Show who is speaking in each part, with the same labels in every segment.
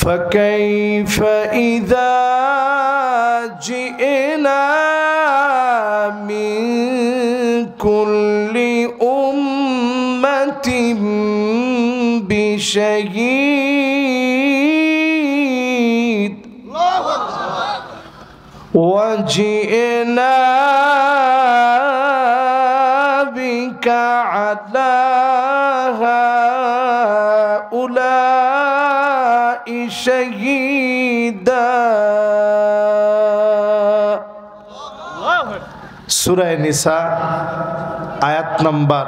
Speaker 1: فكيف إذا جئنا من كل أمة بشهيد وجئنا بك على هؤلاء شهيدا সূরা নিসা আয়াত নাম্বার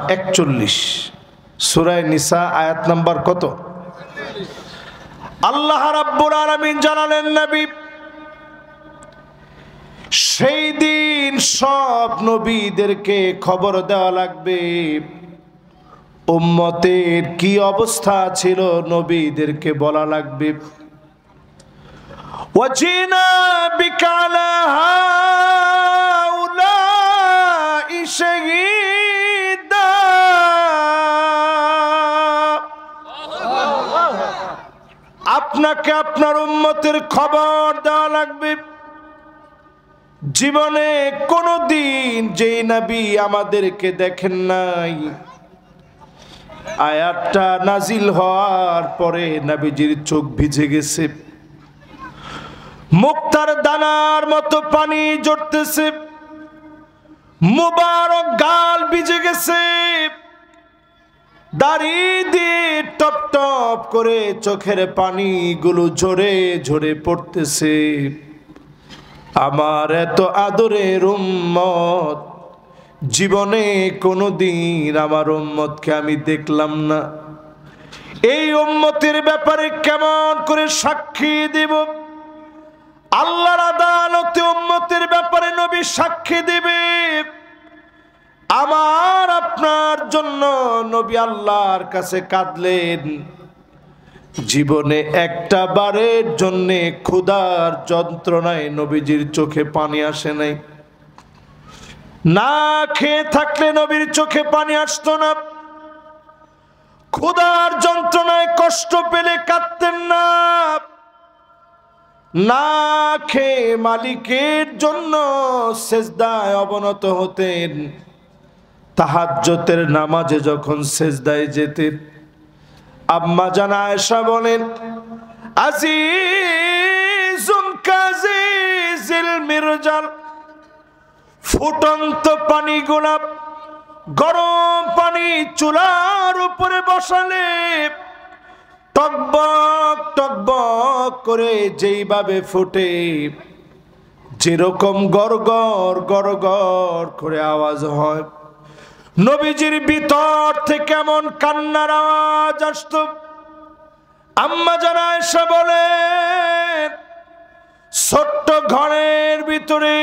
Speaker 1: 41 সূরা নিসা আয়াত নাম্বার কত আল্লাহ রাব্বুল আলামিন জানালেন নবী সেই দিন সব নবীদেরকে খবর দেওয়া লাগবে উম্মতের কি অবস্থা ছিল নবীদেরকে বলা লাগবে ওয়াজিনা বিকালা হাউলাই শাহীদা আপনাকে আপনার উম্মতের খবর দেওয়া লাগবে জীবনে কোনদিন যেই নবী আমাদেরকে দেখেন নাই আয়াতটা নাজিল হওয়ার পরে নবীজির চোখ ভিজে গেছে মুক্তার দানার মতো পানি ঝরতেছে মুবারক গাল ভিজে গেছে দাড়ি দিয়ে টপ টপ করে চোখের পানিগুলো ঝরে ঝরে পড়তেছে আমার এত আদরের উম্মত জীবনে কোনোদিন আমার উম্মতকে আমি দেখলাম না এই উম্মতের ব্যাপারে কেমন করে সাক্ষী দেব আল্লাহর আদালতে উম্মতের ব্যাপারে নবী সাক্ষী দিবে আমার আপনার জন্য নবী আল্লাহর কাছে কাঁদলেন জীবনে একটা বারের জন্য ক্ষুধার যন্ত্রণায় নবীজির চোখে পানি আসে নাই না খেয়ে থাকলে নবীর চোখে পানি আসতো না ক্ষুধার যন্ত্রণায় কষ্ট পেলে কাঁদতেন না না খেয়ে মালিকের জন্য সেজদায় অবনত হতেন তাহাজ্জুদের নামাজে যখন সেজদায় যেতেন আম্মা জান আয়েশা বলেন আজিজুন কাজিজিল মিরজাল ফুটন্ত পানি গোলাপ গরম পানি চুলার উপরে বসালে টকবক টকবক করে যেইভাবে ফুটে যেরকম গড়গড় গড়গড় করে আওয়াজ হয় নবীজির ভিতর থেকে কেমন কান্নার আওয়াজ আসতো আম্মা জান আয়েশা বলেন ছোট্ট ঘরের ভিতরে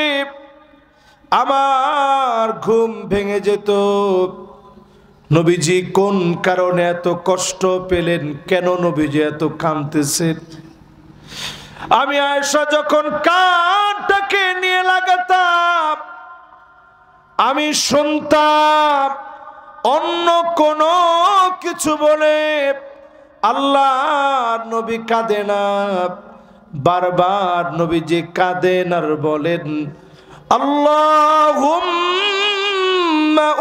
Speaker 1: আমার ঘুম ভেঙে যেত নবীজি কোন কারণে এত কষ্ট পেলেন কেন নবীজি এত কাঁদতেছেন আমি আয়েশা যখন কানটাকে নিয়ে লাগাতাম আমি শুনতাম অন্য কোন কিছু বলে আল্লাহ নবী কাঁদে না বারবার নবীজি কাঁদেন আর বলেন আল্লাহুম্মা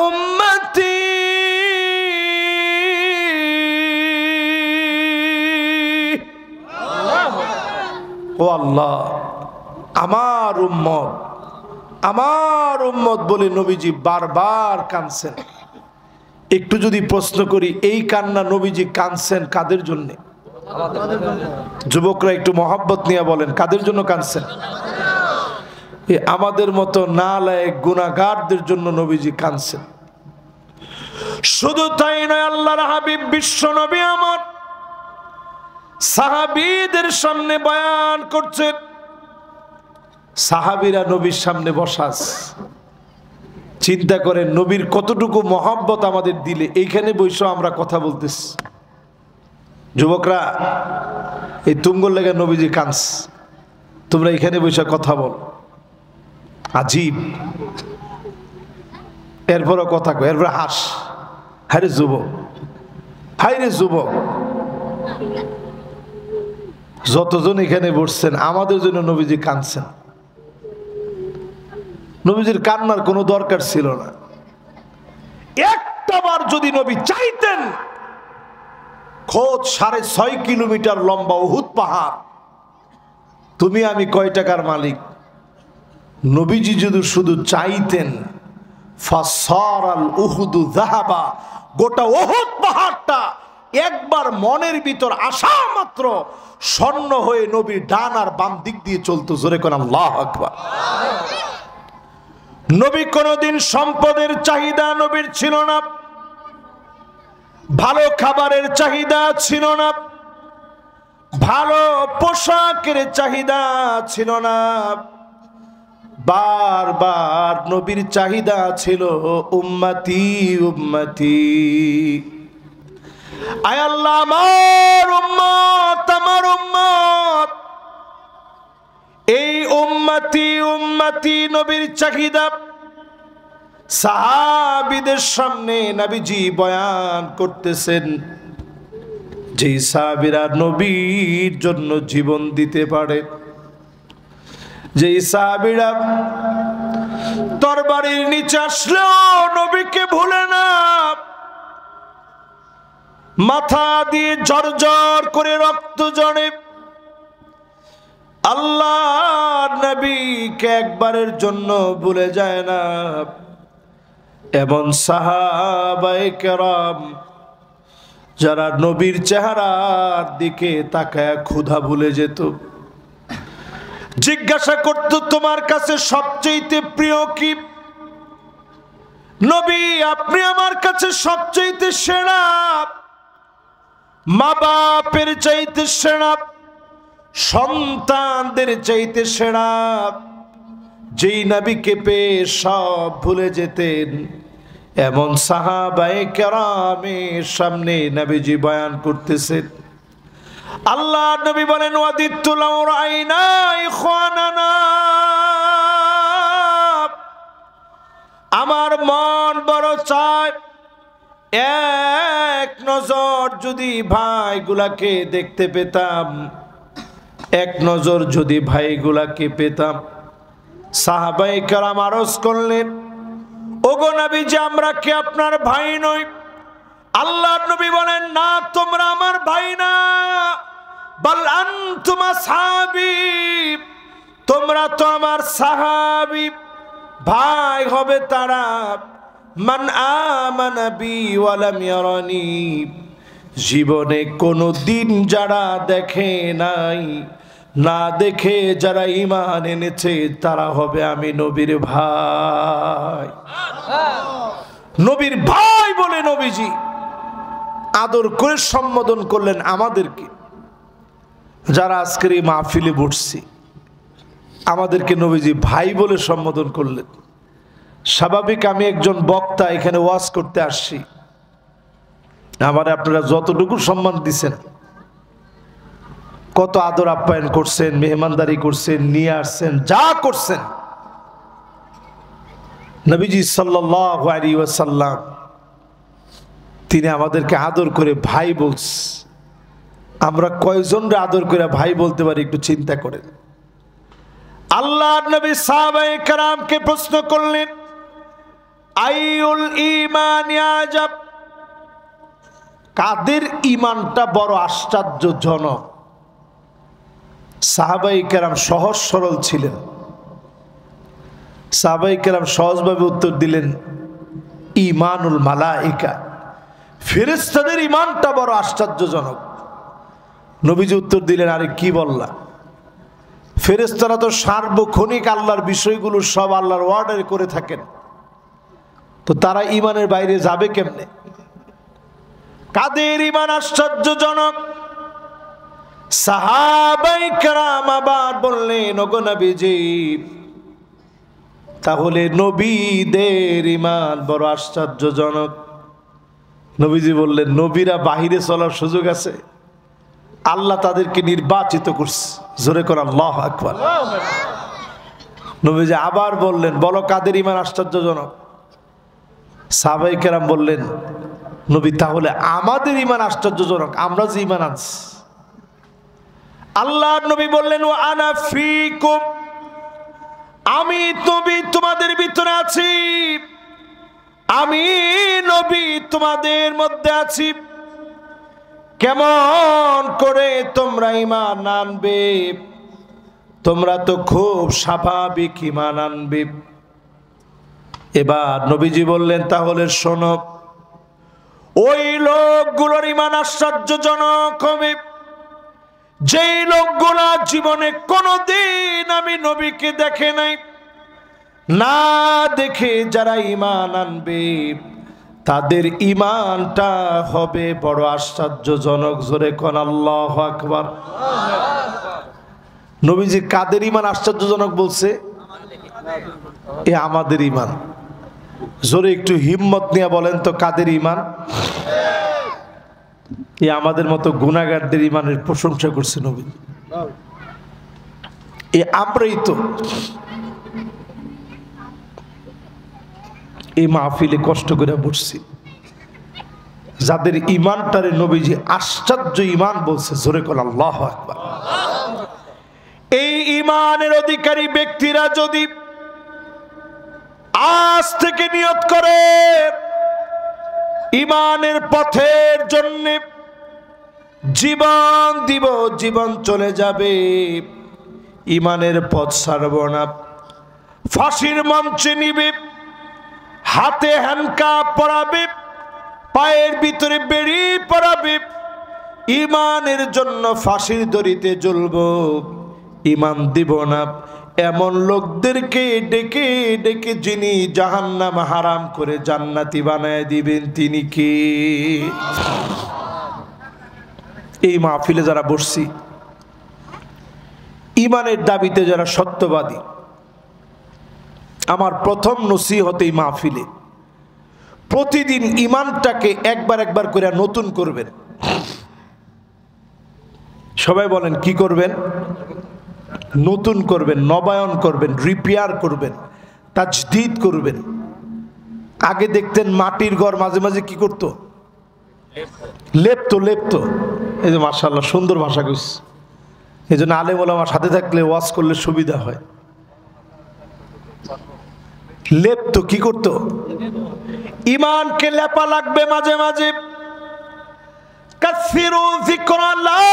Speaker 1: উম্মতি ও আল্লাহ আমার উম্মত বলে নবীজি বারবার কাঁদছেন একটু যদি প্রশ্ন করি এই কান্না নবীজি কাঁদছেন কাদের জন্য যুবকরা একটু মহব্বত নিয়ে বলেন কাদের জন্য কাঁদছেন আমাদের মতো নালায়েক গুনাহগারদের জন্য নবীজি কাঁদছেন শুধু তাই নয় আল্লাহর হাবিব বিশ্ব নবী আমার সাহাবীদের সামনে বয়ান করছেন সাহাবীরা নবীর সামনে বসাস চিন্তা করেন নবীর কতটুকু মহব্বত আমাদের দিলে এইখানে বসে আমরা কথা বলতেছি যুবকরা এই তুমগোর লেগে নবীজি কাঁদস তোমরা এখানে বসে কথা বল আজীব এরপরও কথা কো এরপর হাস হায়রে যুবক যতজন এখানে বসছেন আমাদের জন্য নবীজি কাঁদছেন। নবীজির কান্নার কোনো দরকার ছিল না। একটাবার যদি নবী চাইতেন, খোঁজ 6.5 কিলোমিটার লম্বা উহুদ পাহাড়, তুমি আমি কয় টাকার মালিক। নবীজি যদি শুধু চাইতেন, ফাসারাল উহুদু যাহাবা, গোটা উহুদ পাহাড়টা একবার মনের ভিতর আসা মাত্র স্বর্ণ হয়ে নবীর ডান আর বাম দিক দিয়ে চলতো। জোরে কোন আল্লাহু আকবার। নবী কোনদিন সম্পদের চাহিদা নবীর ছিল না, ভালো খাবারের চাহিদা ছিল না, ভালো পোশাকের চাহিদা ছিল না। বারবার নবীর চাহিদা ছিল উম্মতি উম্মতি। আয় আল্লাহ, আমার উম্মত, আমার উম্মত, এই উম্মতি উম্মতি নবীর চাহিদা সাহাবীদের সামনে নবীজি বয়ান করতেছেন। যে সাহাবীরা নবীর জন্য জীবন দিতে পারে, যে সাহাবীরা তরবারির নিচে আসলেও নবীকে ভুলে না, মাথা দিয়ে ঝরঝর করে রক্ত ঝরে, আল্লাহ নবীকে একবারের জন্য ভুলে যায় না, এমন সাহাবায়ে কেরাম যারা নবীর চেহারার দিকে তাকায় ক্ষুধা ভুলে যেত। জিজ্ঞাসা করত, তোমার কাছে সবচেয়ে প্রিয় কি? নবী, আপনি আমার কাছে সবচেয়ে সেরা, মা বাপের চাইতে সেরা, সন্তানদের চাইতে সেরা। যেই নবীকে পেয়ে সব ভুলে যেতেন, এমন সাহাবায়ে কেরামের সামনে নবীজি বয়ান করতেছেন। আল্লাহ নবী বলেন, ওয়াদিতু লাউ রাআইনা ইখওয়ানানা, আমার মন বড় চায় এক নজর যদি ভাইগুলাকে দেখতে পেতাম, এক নজর যদি ভাইগুলাকে পেতাম। সাহাবায়ে কেরাম আরজ করলেন, ওগো নবীজি, আমরা কি আপনার ভাই নই? আল্লাহর নবী বলেন, না, তোমরা আমার ভাই না, বাল আনতুম আসহাবী, তোমরা তো আমার সাহাবী। ভাই হবে তারা মান আমানা বি ওয়া লাম ইয়ারানি, জীবনে কোনো দিন যারা দেখে নাই, না দেখে যারা ঈমান এনেছে, তারা হবে আমি নবীর ভাই। নবীর ভাই বলে নবীজি আদর করে সম্বোধন করলেন আমাদেরকে। যারা আজকের এই মাহফিলে বসছি, আমাদেরকে নবীজি ভাই বলে সম্বোধন করলেন। স্বাভাবিক, আমি একজন বক্তা, এখানে ওয়াজ করতে আসছি, আমার আপনারা যতটুকু সম্মান দিছেন, কত আদর আপ্যায়ন করছেন, মেহমানদারি করছেন, নিয়ে আসছেন, যা করছেন, নবীজি সাল্লাল্লাহু আলাইহি ওয়াসাল্লাম তিনি আমাদেরকে আদর করে ভাই বলছে। আমরা কয়জনরে আদর করে ভাই বলতে পারি একটু চিন্তা করেন। আল্লাহর নবী সাহাবায়ে কেরামকে প্রশ্ন করলেন, আইউল ঈমান আজাব, কাদের ঈমানটা বড় আশ্চর্যজনক? সাহাবায়ে কেরাম সহজ সরল ছিলেন। সাহাবায়ে কেরাম সহজভাবে উত্তর দিলেন, ঈমানুল মালায়েকা, ফেরেশতাদের ঈমানটা বড় আশ্চর্যজনক। নবীজি উত্তর দিলেন, আরে কি বললা? ফেরেশতারা তো সার্বক্ষণিক আল্লাহর বিষয়গুলো সব আল্লাহর অর্ডারে করে থাকেন, তো তারা ঈমানের বাইরে যাবে কেমনে? কাদের ঈমান আশ্চর্যজনক? সাহাবায়ে কেরাম আবার বললেন, ওগো নবীজি, তাহলে নবীদের ঈমান বড় আশ্চর্যজনক। নবীজি বললেন, নবীরা বাহিরে চলার সুযোগ আছে, আল্লাহ তাদেরকে নির্বাচিত করছে। জোরে করে আল্লাহু আকবার। নবীজি আবার বললেন, বলো কাদের ঈমান আশ্চর্যজনক? সাহাবায়ে কেরাম বললেন, নবী, তাহলে আমাদের ঈমান আশ্চর্যজনক, আমরা যে ঈমান আনছি। আল্লাহর নবী বললেন ওয়া আনা ফীকুম, আমি নবী তোমাদের ভিতরে আছি, আমি নবী তোমাদের মধ্যে আছি। কেমন করে তোমরা ঈমান আনবে? তোমরা তো খুব স্বাভাবিক ঈমান আনবে। এবার নবীজি বললেন তাহলে শোনো, ওই লোকগুলোর ঈমান আশ্চর্যজনক হবে যেই লোকগুলা জীবনে কোনোদিন আমি নবীকে দেখে নাই। না দেখে যারা ঈমান আনবে তাদের ঈমানটা হবে বড় আশ্চর্যজনক। জোরে কোন আল্লাহু আকবার। নবীজি কাদের ঈমান আশ্চর্যজনক বলছে? এ আমাদের ঈমান। জোরে একটু হিম্মত নিয়ে বলেন তো কাদের ঈমান? এ আমাদের মতো গুনাহগারদের ঈমানের প্রশংসা করছে নবী। এ আমরাই তো এই মাহফিলে কষ্ট করে বসছি, যাদের ঈমানটারে নবীজি আশ্চর্য ঈমান বলছে। জোরে কোন আল্লাহু আকবার। এই ঈমানের অধিকারী ব্যক্তিরা যদি আজ থেকে নিয়ত করে ঈমানের পথের জন্য জীবন দিব, জীবন চলে যাবে, ঈমানের পথ ছাড়ব না, ফাঁসির মঞ্চে নিবে, হাতে হ্যান্ডকাপ পরাবে, পায়ের ভিতরে বেড়ি পরাবে, ঈমানের জন্য ফাঁসির দড়িতে ঝুলব, ঈমান দিব না, এমন লোকদেরকে ডেকে ডেকে যিনি জাহান্নাম হারাম করে জান্নাতি বানায় দিবেন তিনি কে? এই মাহফিলে যারা বসছি, ঈমানের দাবিতে যারা সত্যবাদী, আমার প্রথম নসিহত এই মাহফিলে প্রতিদিন ঈমানটাকে একবার একবার করে নতুন করবেন। সবাই বলেন কি করবেন? নতুন করবেন, নবায়ন করবেন, রিপেয়ার করবেন, তাজদীদ করবেন। আগে দেখতেন মাটির ঘর মাঝে মাঝে কি করতো? লেপতো। লেপতো। এই যে মাশাআল্লাহ সুন্দর ভাষা কইছে। এই জন্য আলেম ওলামার সাথে থাকলে ওয়াজ করলে সুবিধা হয়। লেপতো, কি করতো? ঈমানকে লেপা লাগবে মাঝে মাঝে। কাসিরু যিকরা লা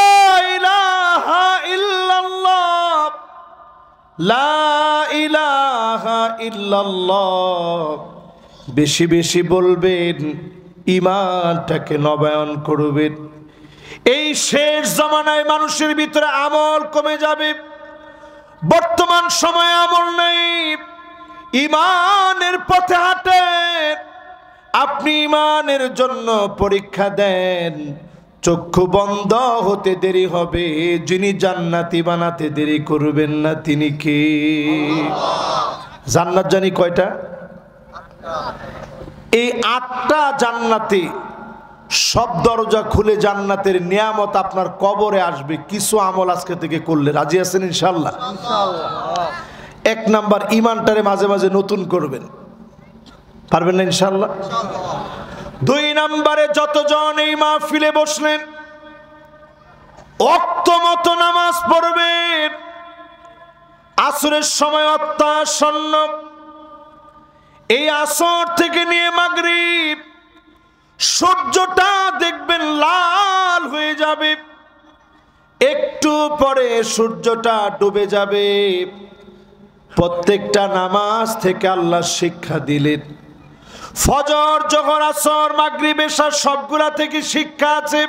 Speaker 1: ইলাহা ইল্লাল্লাহ, লা ইলাহা ইল্লাল্লাহ বেশি বেশি বলবেন, ঈমানটাকে নবায়ন করবেন। এই শেষ জামানায় মানুষের ভিতরে আমল কমে যাবে। বর্তমান সময়ে আমল নেই, ঈমানের পথে হাঁটেন। আপনি ঈমানের জন্য পরীক্ষা দেন, চক্ষু বন্ধ হতে দেরি হবে, যিনি জান্নাতি বানাতে দেরি করবেন না তিনি কে? জান্নাত জানি কয়টা? এই 8টা জান্নাতে সব দরজা খুলে জান্নাতের নিয়ামত আপনার কবরে আসবে কিছু আমল আজকে থেকে করলে। রাজি আছেন ইনশাআল্লাহ? 1 নাম্বার ঈমানটারে মাঝে মাঝে নতুন করবেন। পারবেন না ইনশাআল্লাহ? 2 নম্বরে যতজন এই মাহফিলে বসলেন ওয়াক্ত মতো নামাজ পড়বেন। আসরের সময় অত্যাসন্ন, এই আসর থেকে নিয়ে মাগরিব সূর্যটা দেখবেন লাল হয়ে যাবে, একটু পরে সূর্যটা ডুবে যাবে। প্রত্যেকটা নামাজ থেকে আল্লাহ শিক্ষা দিলেন। ফজর, জোহর, আসর, মাগরিব, এশা সবগুলা থেকে শিক্ষা আছে।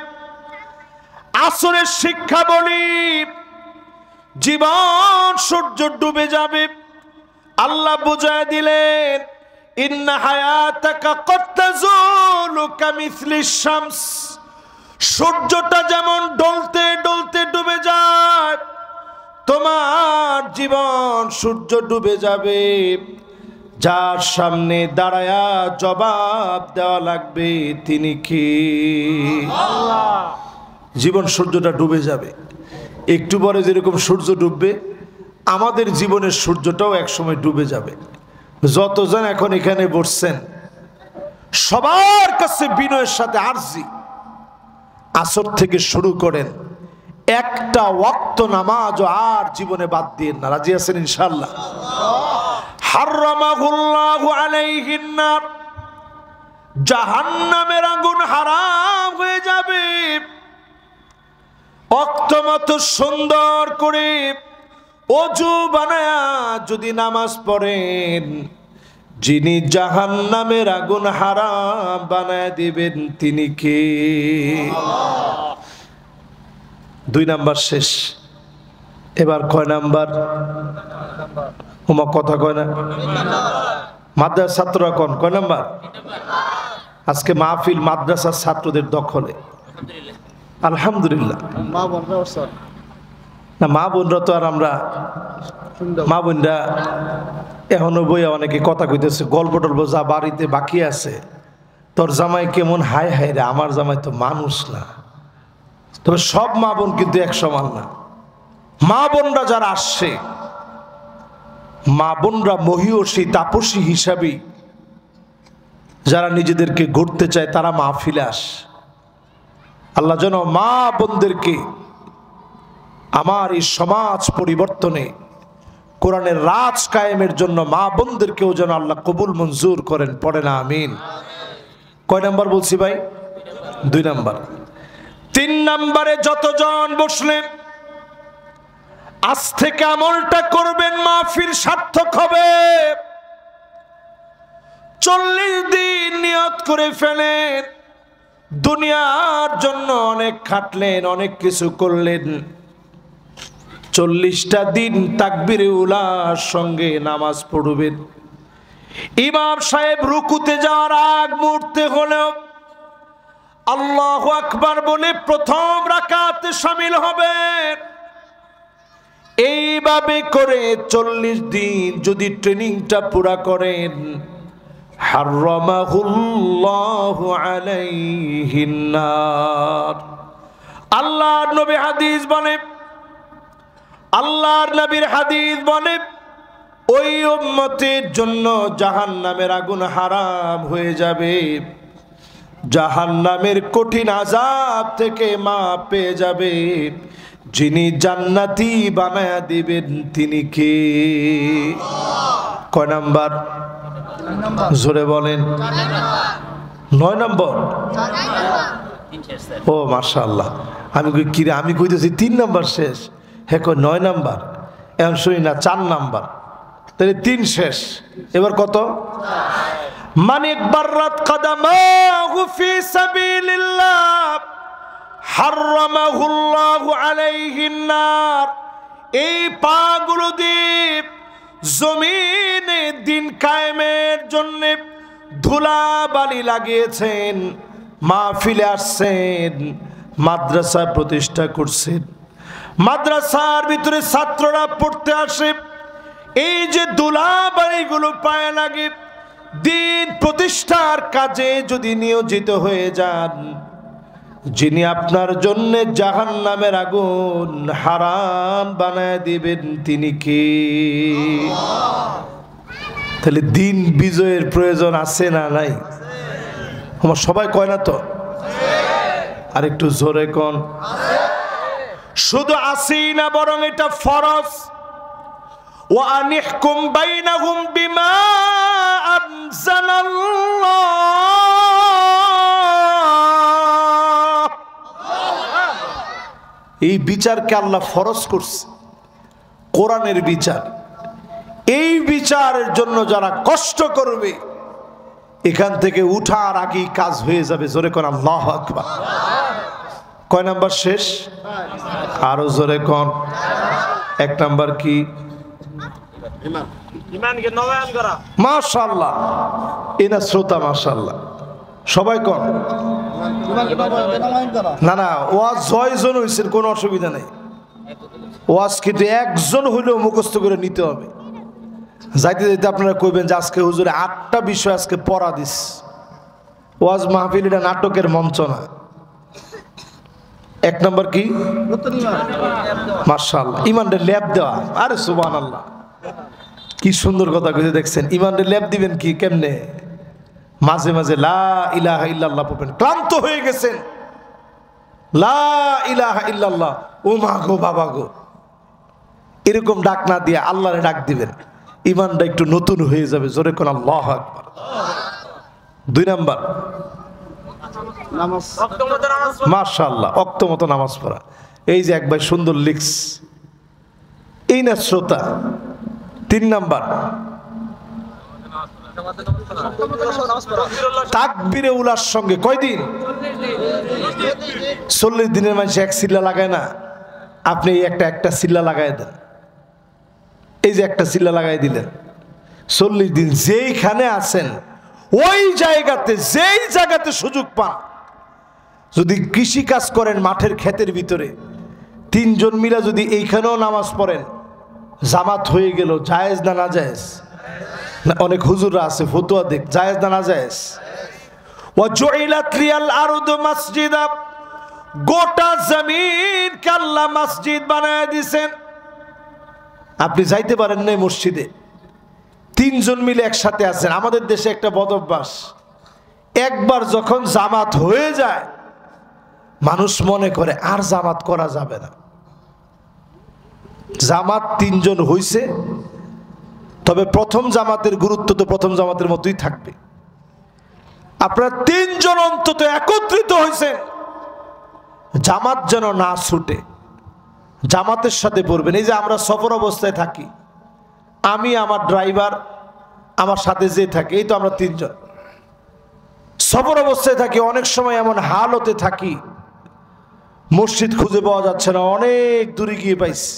Speaker 1: আসরের শিক্ষা বলি, জীবন সূর্য ডুবে যাবে, আল্লাহ বুঝায় দিলেন ইন্না হায়াতাকা কদ তাজুলু কামিসলিশ শামস। সূর্যটা যেমন ডলতে ডলতে ডুবে যায়, তোমার জীবন সূর্য ডুবে যাবে। যার সামনে দাঁড়ায়া জবাব দেওয়া লাগবে তিনি কি? আল্লাহ। জীবন সূর্যটা ডুবে যাবে, একটু পরে যেরকম সূর্য ডুববে আমাদের জীবনের সূর্যটাও একসময় ডুবে যাবে। যতজন এখন এখানে বসছেন সবার কাছে বিনয়ের সাথে আরজি, আসর থেকে শুরু করেন একটা ওয়াক্ত নামাজ আর জীবনে বাদ দিয়ে না। রাজি আছেন ইনশাআল্লাহ? হারামাহুল্লাহু আলাইহিন নার, জাহান্নামের আগুন হারাম হয়ে যাবে। ওয়াক্ত মতো সুন্দর করে ওযু বানায়া যদি নামাজ পড়েন, যিনি জাহান্নামের আগুন হারাম বানায় দিবেন তিনি কে? 2 নাম্বার শেষ। এবার কয় নাম্বার? ওমা কথা কয় না। মাদ্রাসার ছাত্ররা কয় নাম্বার? আজকে মাহফিল মাদ্রাসার ছাত্রদের দখলে, আলহামদুলিল্লাহ। না, মা বোনরা তো আর আমরা মা বোনরা এখনো বইয়া অনেকে কথা কইতেছে, গল্প টল্প যা বাড়িতে বাকি আছে, তোর জামাই কেমন, হায় হায় রে, আমার জামাই তো মানুষ না। তবে সব মা বোন কিন্তু এক সমান না। মা বোনরা যারা আসছে, মা বোনরা মহিয়সী তাপসী হিসাবে যারা নিজেদেরকে গড়তে চায়, তারা মাহফিলে আসে। আল্লাহ যেন মা বোনদেরকে আমার এই সমাজ পরিবর্তনে, কোরআনের রাজ কায়েমের জন্য মা বোনদেরকেও যেন আল্লাহ কবুল মঞ্জুর করেন। পড়ে না আমিন। কয় নাম্বার বলছি ভাই? 2 নাম্বার। 3 নাম্বারে যতজন বসলেন, আজ থেকে আমলটা করবেন, মাহফিল সার্থক হবে। 40 দিন নিয়ত করে ফেলেন, দুনিয়ার জন্য অনেক খাটলেন, অনেক কিছু করলেন। 40টা দিন তাকবীরে উলার সঙ্গে নামাজ পড়বেন। ইমাম সাহেব রুকুতে যাওয়ার আগ মুহূর্তে হলেও আল্লাহু আকবার বলে প্রথম রাকাতে শামিল হবেন। এইভাবে করে 40 দিন যদি ট্রেনিংটা পুরা করেন, হারামাহুল্লাহু আলাইহিন নার। আল্লাহর নবী হাদিস বলে, আল্লাহর নবীর হাদিস বলে, ওই উম্মতের জন্য জাহান্নামের আগুন হারাম হয়ে যাবে। জাহান্নামের কঠিন আযাব থেকে মাপ পেয়ে যাবে। যিনি জান্নাতি বানায়া দিবেন তিনি কে? কয় নাম্বার? জোরে বলেন। 9 নম্বর। ও মাশাআল্লাহ, আমি কইতেছি 3 নাম্বার শেষ, হ্যাঁ 9 নাম্বার। এখন শুনি না 4 নাম্বার, তাহলে 3 শেষ। এবার কত? মানিক বাররাত কদমাহু ফি সাবিলিল্লাহ হারামাহুল্লাহু আলাইহিন নার। এই পাগুলো দিয়ে জমিনে দিন কায়েমের জন্য ধুলাবালি লাগিয়েছেন, মাহফিলে আসছেন, মাদ্রাসা প্রতিষ্ঠা করছেন, মাদ্রাসার ভিতরে ছাত্ররা পড়তে আসে। এই যে ধুলাবালিগুলো পায়ে লাগে, দিন প্রতিষ্ঠার কাজে যদি নিয়োজিত হয়ে যান, যিনি আপনার জন্য জাহান্নামের আগুন হারাম বানায় দিবেন তিনি কে? তাহলে দিন বিজয়ের প্রয়োজন আছে না নাই? আমার সবাই কয় না তো? আর একটু জোরে কোন। শুধু আসি না, বরং এটা ফরজ। ওয়া আনিহকুম বাইনাহুম বিমা আনজালাল্লাহ। এই বিচারকে আল্লাহ ফরজ করছে, কোরআনের বিচার। এই বিচারের জন্য যারা কষ্ট করবে, এখান থেকে উঠার আগেই কাজ হয়ে যাবে। জোরে কোন আল্লাহু আকবার। কয় নাম্বার শেষ? আরো জোরে কোন। 1 নাম্বার কি? ঈমানকে নবায়ন করা। মাশাআল্লাহ, এনা শ্রোতা মাশাআল্লাহ সবাই কোন। না না, ওয়াজ 6 জন হইছেন, কোনো অসুবিধা নেই। ওয়াজ কিন্তু একজন হইলেও মুখস্থ করে নিতে হবে। যাইতে যাইতে আপনারা কইবেন যে আজকে হুজুরে 8টা বিষয় আজকে পড়া দিস। ওয়াজ মাহফিল এটা নাটকের মঞ্চ না। 1 নম্বর কি? মাশাআল্লাহ, ইমানের ল্যাব দেওয়া। আরে সুবহানাল্লাহ, কি সুন্দর কথা কইতে দেখছেন। ইমানের ল্যাব দিবেন কি কেমনে? মাঝে মাঝে লা ইলাহা ইল্লাল্লাহ পড়বেন। ক্লান্ত হয়ে গেছেন, লা ইলাহা ইল্লাল্লাহ, ও মা গো বাবা গো, এরকম ডাক না দিয়ে আল্লাহরে ডাক দিবেন, ইমানটা একটু নতুন হয়ে যাবে। জোরে কোন আল্লাহু আকবার। 2 নাম্বার মাশাআল্লাহ, ওয়াক্ত মতো নামাজ পড়া। এই যে একবার সুন্দর লিখস, এই না শ্রোতা। 3 নাম্বার তাকবীরে উলার সঙ্গে কয়দিন? 40 দিনের মানুষ এক সিল্লা লাগায় না, আপনি এই একটা সিল্লা লাগাই দেন। এই যে একটা সিল্লা লাগাই দিলেন, 40 দিন যেইখানে আছেন ওই জায়গাতে, যেই জায়গাতে সুযোগ পান, যদি কৃষি কাজ করেন মাঠের ক্ষেতের ভিতরে, 3 জন মিলা যদি এইখানেও নামাজ পড়েন, জামাত হয়ে গেল। জায়েজ না না জায়েজ? অনেক হুজুররা আছে ফতোয়া দেখ, জায়েজ না না জায়েজ? ওয়া জুইলাত লিয়াল আরদু মাসজিদা, গোটা জমিন কে আল্লাহ মসজিদ বানায় দিয়েছেন। আপনি যাইতে পারেন না মসজিদে, 3 জন মিলে একসাথে আছেন। আমাদের দেশে একটা বদ অভ্যাস, একবার যখন জামাত হয়ে যায় মানুষ মনে করে আর জামাত করা যাবে না। জামাত 3 জন হইছে, তবে প্রথম জামাতের গুরুত্ব তো প্রথম জামাতের মতোই থাকবে। আপনারা 3 জন অন্তত একত্রিত হয়েছেন, জামাত যেন না ছুটে, জামাতের সাথে পড়বেন। এই যে আমরা সফর অবস্থায় থাকি, আমি, আমার ড্রাইভার, আমার সাথে যে থাকে, এই তো আমরা 3 জন সফর অবস্থায় থাকি। অনেক সময় এমন হালতে থাকি মসজিদ খুঁজে পাওয়া যাচ্ছে না, অনেক দূরে গিয়ে পাইছি,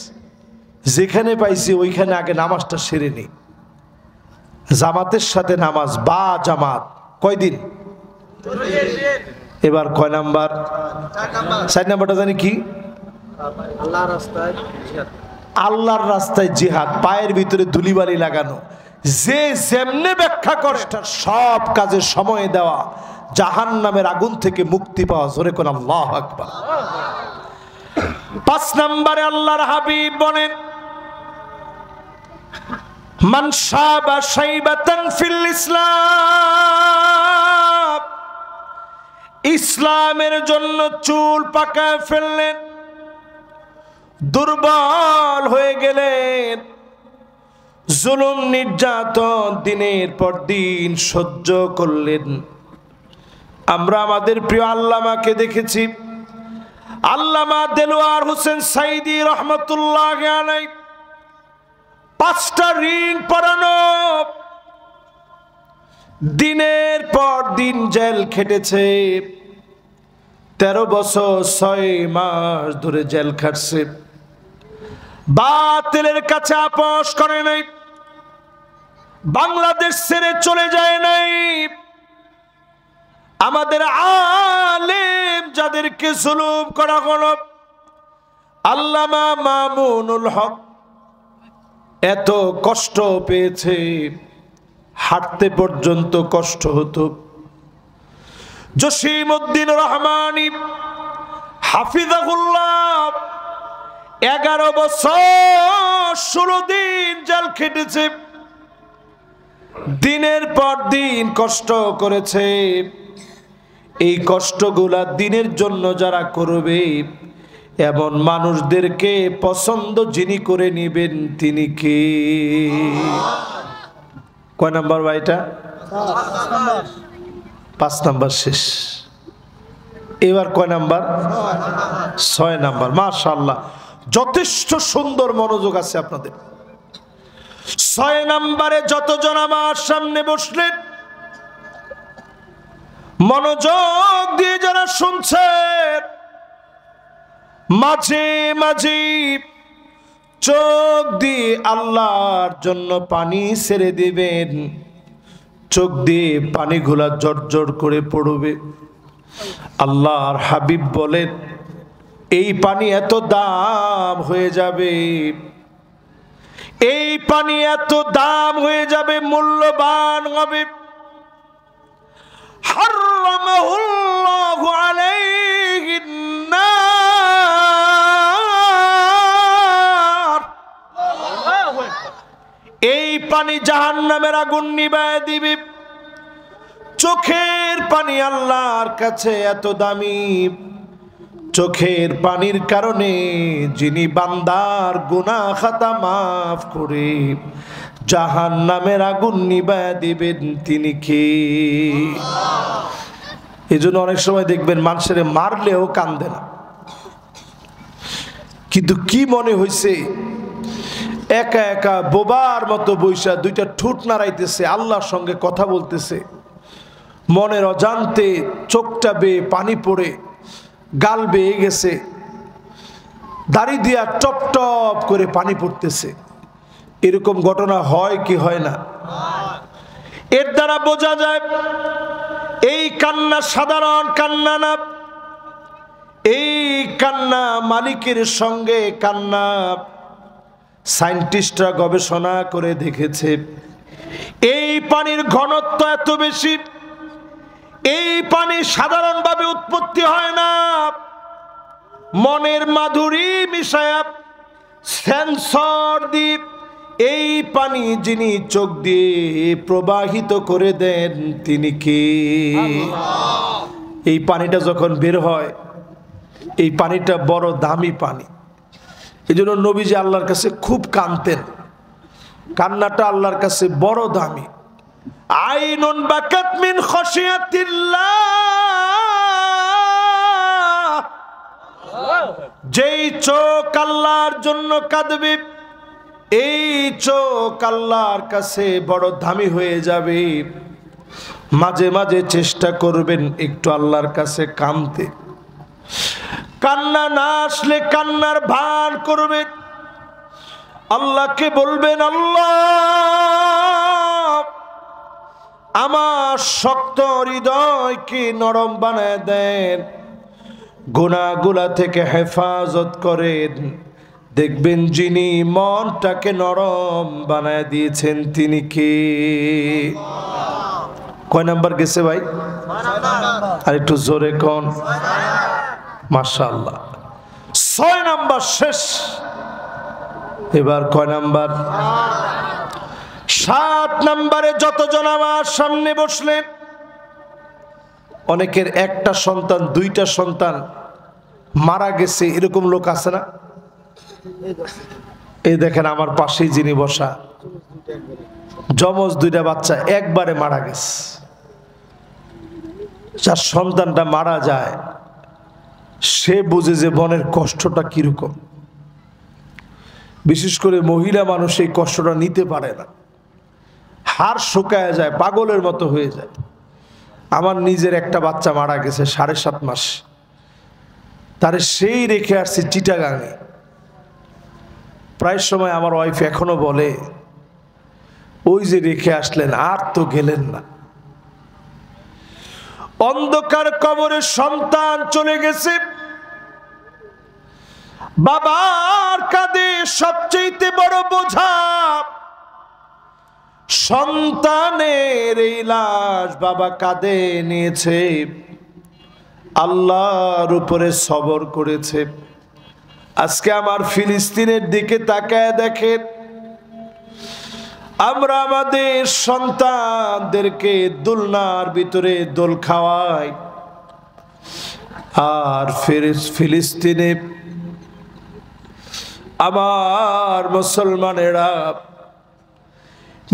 Speaker 1: যেখানে পাইছি ওইখানে আগে নামাজটা সেরে নি। জামাতের সাথে নামাজ বা জামাত কয়দিন? এবার কয় নাম্বার? 4 নাম্বারটা জানি কি? আল্লাহর রাস্তায় জিহাদ, পায়ের ভিতরে ধুলিবালি লাগানো। যে যেমনে ব্যাখ্যা করে সব কাজে সময় দেওয়া, জাহান্নামের আগুন থেকে মুক্তি পাওয়া। জোরে কোন আল্লাহু আকবার। 5 নম্বরে আল্লাহর হাবিব বলেন, মান শাবা শাইবাতান ফিল ইসলাম, ইসলামের জন্য চুল পাকায় ফেললেন, দুর্বল হয়ে গেলেন, জুলুম নির্যাতন দিনের পর দিন সহ্য করলেন। আমরা আমাদের প্রিয় আল্লামাকে দেখেছি, আল্লামা দেলোয়ার হোসেন সাইদি রহমতুল্লাহ আলাইহি 5টা রিং পরানো, দিনের পর দিন জেল খেটেছে। 13 বছর 6 মাস ধরে জেল খাটছে। বাতিলের কাছে আপোষ করে নাই, বাংলাদেশ ছেড়ে চলে যায় নাই। আমাদের আলেম যাদেরকে জুলুম করা হলো, আল্লামা মামুনুল হক এত কষ্ট পেয়েছে, হাঁটতে পর্যন্ত কষ্ট হতো। জসিমউদ্দিন রহমানী হাফিজাহুল্লাহ 11 বছর 16 দিন জেল খেটেছে, দিনের পর দিন কষ্ট করেছে। এই কষ্টগুলা দিনের জন্য যারা করবে, এমন মানুষদেরকে পছন্দ যিনি করে নেবেন তিনি কে? কয় নাম্বার ভাইটা? 5 নাম্বার শেষ। এবার কয় নাম্বার? 6 নাম্বার। মাশাআল্লাহ, যথেষ্ট সুন্দর মনোযোগ আছে আপনাদের। 6 নাম্বারে যতজন আমার সামনে বসলেন, মনোযোগ দিয়ে যারা শুনছেন, মাঝে মাঝে চোখ দিয়ে আল্লাহর জন্য পানি ছেড়ে দিবেন। চোখ দিয়ে পানিগুলা জর্জর করে পড়বে। আল্লাহর হাবিব বলেন, এই পানি এত দাম হয়ে যাবে, এই পানি এত দাম হয়ে যাবে, মূল্যবান হবে। হারামাহুল্লাহু আলাইহিন নার, এই পানি জাহান্নামের আগুন নিভায় দিবে। চোখের পানি আল্লাহর কাছে এত দামি, চোখের পানির কারণে যিনি বান্দার গুনাহ খাতা মাফ করে জাহান্নামের আগুন নিভায়া দিবেন তিনি কে? এজন্য অনেক সময় দেখবেন মানুষের মারলেও কান্দে না, কিন্তু কি মনে হইছে একা একা বোবার মতো বইসা দুইটা ঠোঁট নাড়াইতেছে, আল্লাহর সঙ্গে কথা বলতেছে। মনের অজান্তে চোখটা বেয়ে পানি পড়ে গাল বেয়ে গেছে, দাড়ি দিয়া টপ টপ করে পানি পড়তেছে। এরকম ঘটনা হয় কি হয় না? এর দ্বারা বোঝা যায় এই কান্না সাধারণ কান্না না, এই কান্না মালিকের সঙ্গে কান্না। সায়েন্টিস্টরা গবেষণা করে দেখেছে এই পানির ঘনত্ব এত বেশি, এই পানি সাধারণভাবে উৎপত্তি হয় না। মনের মাধুরী মিশায়া সেন্সর দিয়ে এই পানি যিনি চোখ দিয়ে প্রবাহিত করে দেন তিনি কে? এই পানিটা যখন বের হয়, এই পানিটা বড় দামি পানি। এই জন্য নবীজি আল্লাহর কাছে খুব কাঁদতেন, কান্নাটা আল্লাহর কাছে বড় দামি। আইনুন বাকাত মিন খাশিয়াতিল্লাহ, যেই চোখ আল্লাহর জন্য কাঁদবে, এই চোখ আল্লাহর কাছে বড় দামি হয়ে যাবে। মাঝে মাঝে চেষ্টা করবেন একটু আল্লাহর কাছে কাঁদতে। কান্না না আসলে কান্নার ভান করবেন, আল্লাহকে বলবেন আল্লাহ আমার শক্ত হৃদয়কে নরম বানায় দেন, গুনাহগুলা থেকে হেফাজত করেন। দেখবেন যিনি মনটাকে নরম বানায় দিয়েছেন তিনি কে? কয় নাম্বার গেছে ভাই? আর একটু জোরে কোন? মাশাআল্লাহ, 6 নাম্বার শেষ। এবার কয় নাম্বার? 7 নাম্বারে যতজন আমার সামনে বসলেন, অনেকের একটা সন্তান, 2টা সন্তান মারা গেছে, এরকম লোক আছে না? এই দেখেন আমার পাশেই যিনি বসা, যমজ 2টা বাচ্চা একবারে মারা গেছে। যার সন্তানটা মারা যায় সে বুঝে যে মনের কষ্টটা কিরকম। বিশেষ করে মহিলা মানুষ এই কষ্টটা নিতে পারে না, হাড় শুকায় যায়, পাগলের মতো হয়ে যায়। আমার নিজের একটা বাচ্চা মারা গেছে 7.5 মাস, তারে সেই রেখে আসছে চিটাগাঙে। প্রায় সময় আমার ওয়াইফ এখনো বলে, ওই যে রেখে আসলেন আর তো গেলেন না। অন্ধকার কবরে সন্তান চলে গেছে, বাবার কাঁধে সবচেয়ে বড় বোঝা সন্তানের এই লাশ বাবা কাঁধে নিয়েছে, আল্লাহর উপরে সবর করেছে। আজকে আমার ফিলিস্তিনের দিকে তাকায় দেখেন, আমরা আমাদের সন্তানদেরকে দোলনার ভিতরে দোল খাওয়াই, আর ফিলিস্তিনে আমার মুসলমানেরা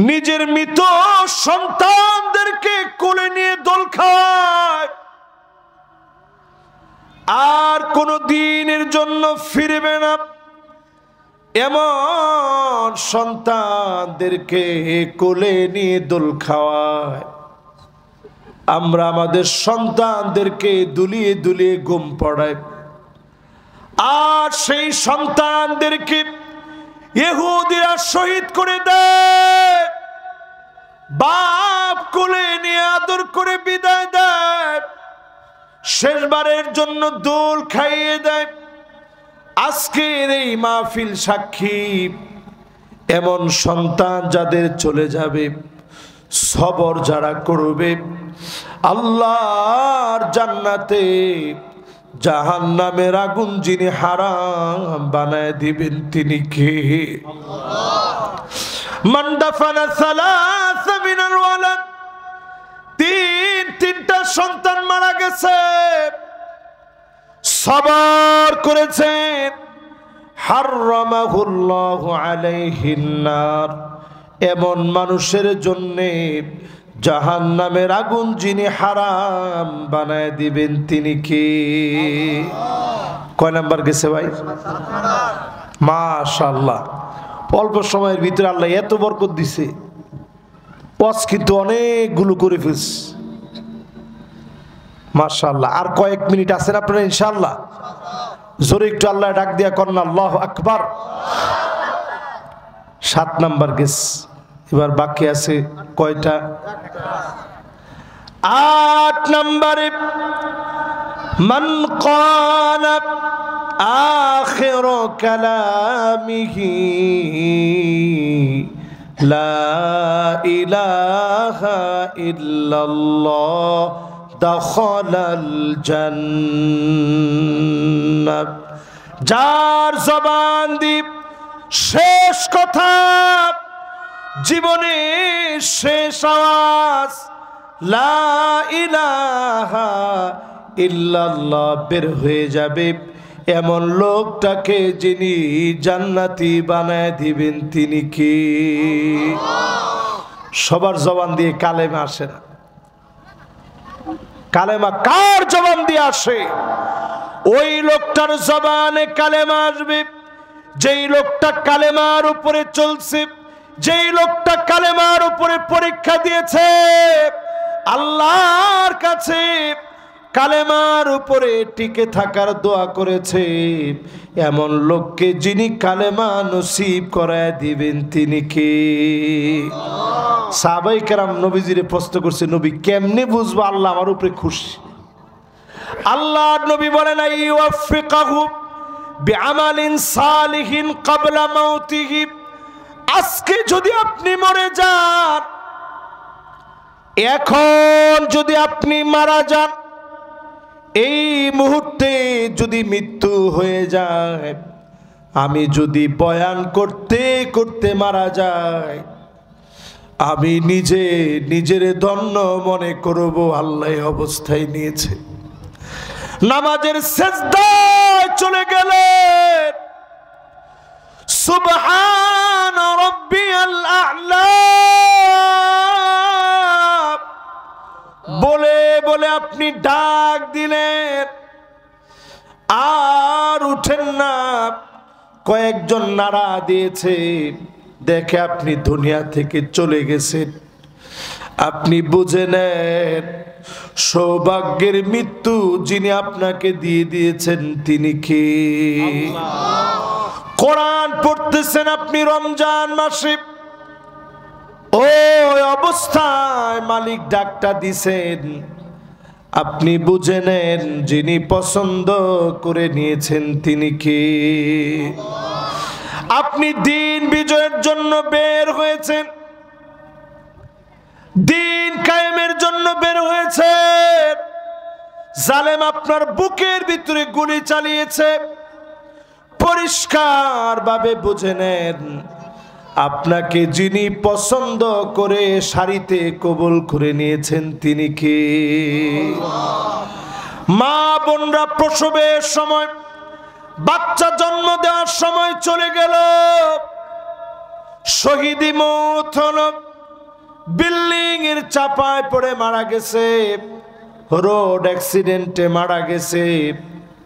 Speaker 1: নিজের মৃত সন্তানদেরকে কোলে নিয়ে দোল খাওয়ায়, আর কোন দিনের জন্য ফিরবে না এমন সন্তানদেরকে কোলে নিয়ে দোল খাওয়ায়। আমরা আমাদের সন্তানদেরকে দুলিয়ে দুলিয়ে ঘুম পড়াই, আর সেই সন্তানদেরকে ইহুদিরা শহীদ করে দেয়। বাপ কোলে নিয়ে আদর করে বিদায় দেয়, শেষবারের জন্য দোল খাইয়ে দেয়। আজকের এই মাহফিল সাক্ষী, এমন সন্তান যাদের চলে যাবে, সবর যারা করবে, আল্লাহর জান্নাতে জাহান্নামের আগুন যিনি হারাম বানায় দিবেন তিনি কে? মান দাফানা সালাসা মিনাল ওয়ালাদ, তিনটা সন্তান মারা গেছে, সবর করেছেন, হাররামাহুল্লাহু আলাইহিন নার, এমন মানুষের জন্যে জাহান্নামের আগুন যিনি হারাম বানায় দিবেন তিনি কে? কয় নাম্বার গেছে ভাই? মাশাআল্লাহ, অল্প সময়ের ভিতরে আল্লাহ এত বরকত দিছে, ওয়াজ কিন্তু অনেকগুলো করে ফেলছে মাশাআল্লাহ। আর কয়েক মিনিট আছেন আপনারা ইনশাআল্লাহ, জোরে একটু আল্লাহ ডাক দিয়া করেন আল্লাহু আকবার। 7 নাম্বার গেছে, এবার বাকি আছে কয়টা? 8 নম্বরে মান ক্বালা আখির কালামিহি লা ইলাহা ইল্লাল্লাহ দাখালাল জান্নাহ। যার জবান দিয়ে শেষ কথা, জীবনে শেষ আওয়াজ লা ইলাহা ইল্লাল্লাহ বের হয়ে যাবে, এমন লোকটাকে যিনি জান্নাতি বানায় দিবেন তিনি কি? সবার জবান দিয়ে কালেমা আসে না। কালেমা কার জবান দিয়ে আসে? ওই লোকটার জবানে কালেমা আসবে যেই লোকটা কালেমার উপরে চলছে, যেই লোকটা কালেমার উপরে পরীক্ষা দিয়েছে, আল্লাহর কাছে কালেমার উপরে টিকে থাকার দোয়া করেছে, এমন লোককে যিনি কালেমা নসিব করায় দিবেন তিনি কে? সাহাবায়ে কেরাম নবীজিরে প্রশ্ন করছে, নবী কেমনে বুঝবো আল্লাহ আমার উপরে খুশি? আল্লাহর নবী বলেন আইয়ুফিকাহু বিআমালিন সালিহিন ক্বাবলা মাউতিহি। আজকে যদি আপনি মরে যান, এখন যদি আপনি মারা যান, এই মুহূর্তে যদি মৃত্যু হয়ে যায়, আমি যদি বয়ান করতে করতে মারা যাই, আমি নিজের ধন্য মনে করব আল্লাহ অবস্থায় নিয়েছে। নামাজের সিজদায় চলে গেলেন, সুবহান রাব্বিয়াল আ'লা বলে বলে আপনি ডাক দিলেন, আর উঠেন না। কয়েকজন নাড়া দিয়েছে, দেখে আপনি দুনিয়া থেকে চলে গেছেন। আপনি বুঝে নেন সৌভাগ্যের মৃত্যু যিনি আপনাকে দিয়ে দিয়েছেন তিনি কে? কোরআন পড়তেছেন আপনি রমজান মাসে, ওই অবস্থায় মালিক ডাকটা দিছেন, আপনি বুঝে নেন যিনি পছন্দ করে নিয়েছেন তিনি কে? আপনি দিন বিজয়ের জন্য বের হয়েছেন, দিন কায়েমের জন্য বের হয়েছেন, জালেম আপনার বুকের ভিতরে গুলি চালিয়েছে, পরিষ্কার ভাবে বুঝে নেন আপনাকে যিনি পছন্দ করে সারিতে কবুল করে নিয়েছেন তিনি কে? মা বোনরা প্রসবের সময়, বাচ্চা জন্ম দেওয়ার সময় চলে গেল, শহীদি মৌত হলো, বিল্ডিং এর চাপায় পড়ে মারা গেছে, রোড অ্যাক্সিডেন্টে মারা গেছে,